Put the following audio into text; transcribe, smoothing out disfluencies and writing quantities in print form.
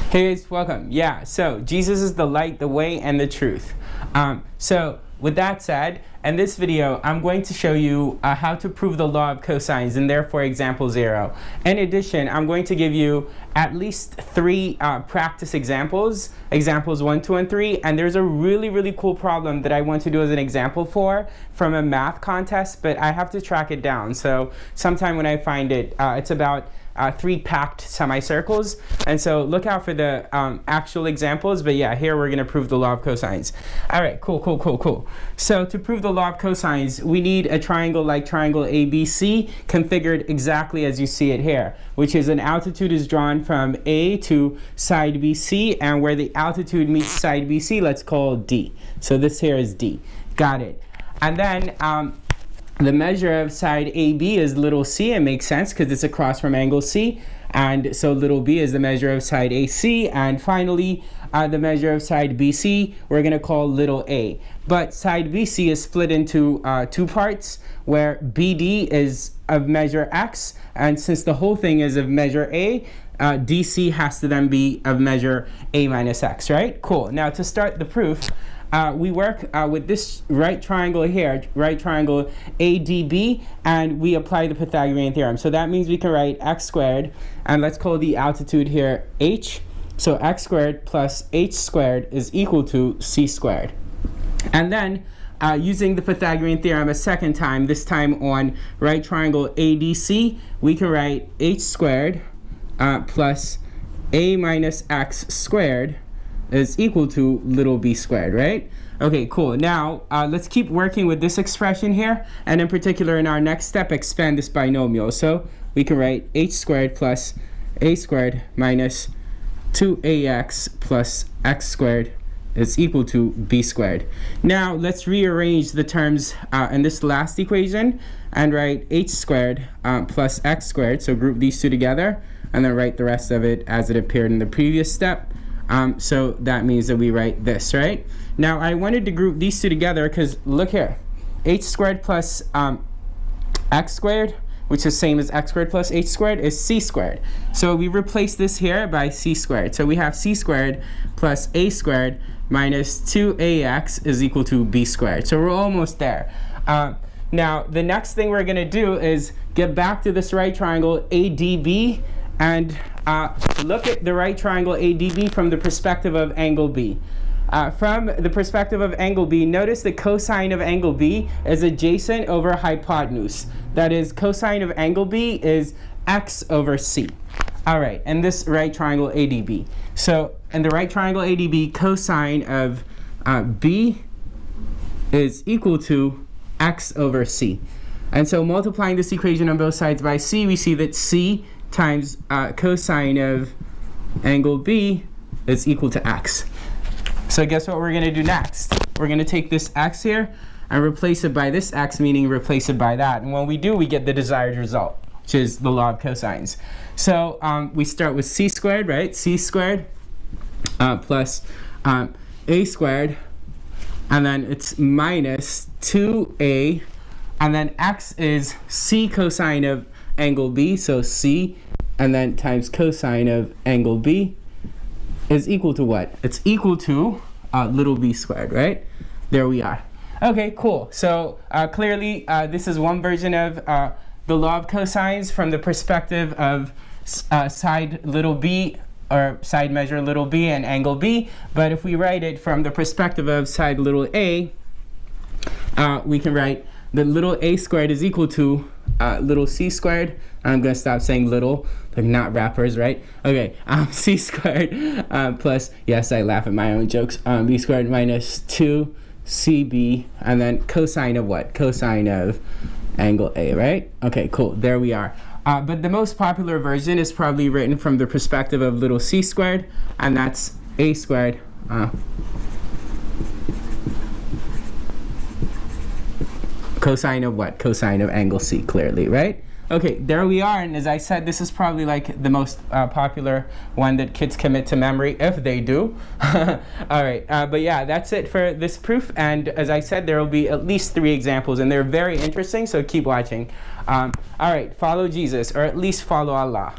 Hey guys, welcome. Yeah, so Jesus is the light, the way, and the truth. So with that said, in this video, I'm going to show you how to prove the law of cosines, and therefore example 0. In addition, I'm going to give you at least 3 practice examples 1, 2, and 3, and there's a really cool problem that I want to do as an example from a math contest, but I have to track it down. So sometime when I find it, it's about 3 packed semicircles, and so look out for the actual examples. But yeah, here we're going to prove the law of cosines. All right, cool. So to prove the law of cosines, we need a triangle like triangle ABC configured exactly as you see it here, which is an altitude is drawn from A to side BC, and where the altitude meets side BC, let's call D. So this here is D. Got it. And then the measure of side AB is little c. It makes sense because it's across from angle C. And so little b is the measure of side AC. And finally, the measure of side BC, we're going to call little a. But side BC is split into 2 parts, where BD is of measure x. And since the whole thing is of measure a, DC has to then be of measure a minus x, right? Cool. Now to start the proof, we work with this right triangle here, right triangle ADB, and we apply the Pythagorean theorem. So that means we can write x squared, and let's call the altitude here h. So x squared plus h squared is equal to c squared. And then using the Pythagorean theorem a second time, this time on right triangle ADC, we can write h squared plus a minus x squared is equal to little b squared, right? Okay, cool. Now, let's keep working with this expression here, and in particular in our next step, expand this binomial. So we can write h squared plus a squared minus 2ax plus x squared is equal to b squared. Now, let's rearrange the terms in this last equation and write h squared plus x squared. So group these two together, and then write the rest of it as it appeared in the previous step. So that means that we write this, right? Now I wanted to group these two together because look here, h squared plus x squared, which is same as x squared plus h squared, is c squared. So we replace this here by c squared. So we have c squared plus a squared minus 2ax is equal to b squared. So we're almost there. Now the next thing we're going to do is get back to this right triangle ADB and look at the right triangle ADB from the perspective of angle B. From the perspective of angle B, notice the cosine of angle B is adjacent over hypotenuse. That is, cosine of angle B is x over c. All right, and this right triangle ADB. So in the right triangle ADB, cosine of B is equal to x over c. And so multiplying this equation on both sides by c, we see that c times cosine of angle B is equal to x. So guess what we're going to do next? We're going to take this x here and replace it by this x, meaning replace it by that. And when we do, we get the desired result, which is the law of cosines. So we start with c squared, right? C squared plus a squared, and then it's minus 2a, and then x is c cosine of angle B, so c, and then times cosine of angle B is equal to what? It's equal to little b squared, right? There we are. Okay, cool. So clearly this is one version of the law of cosines from the perspective of side little b, or side measure little b and angle B. But if we write it from the perspective of side little a, we can write that little a squared is equal to little c squared. I'm going to stop saying little, like not rappers, right? Okay, c squared plus, yes, I laugh at my own jokes, b squared minus 2cb, and then cosine of what? Cosine of angle A, right? Okay, cool, there we are. But the most popular version is probably written from the perspective of little c squared, and that's a squared cosine of what? Cosine of angle C, clearly, right? Okay, there we are, and as I said, this is probably like the most popular one that kids commit to memory, if they do. All right, but yeah, that's it for this proof, and as I said, there will be at least 3 examples, and they're very interesting, so keep watching. All right, follow Jesus, or at least follow Allah.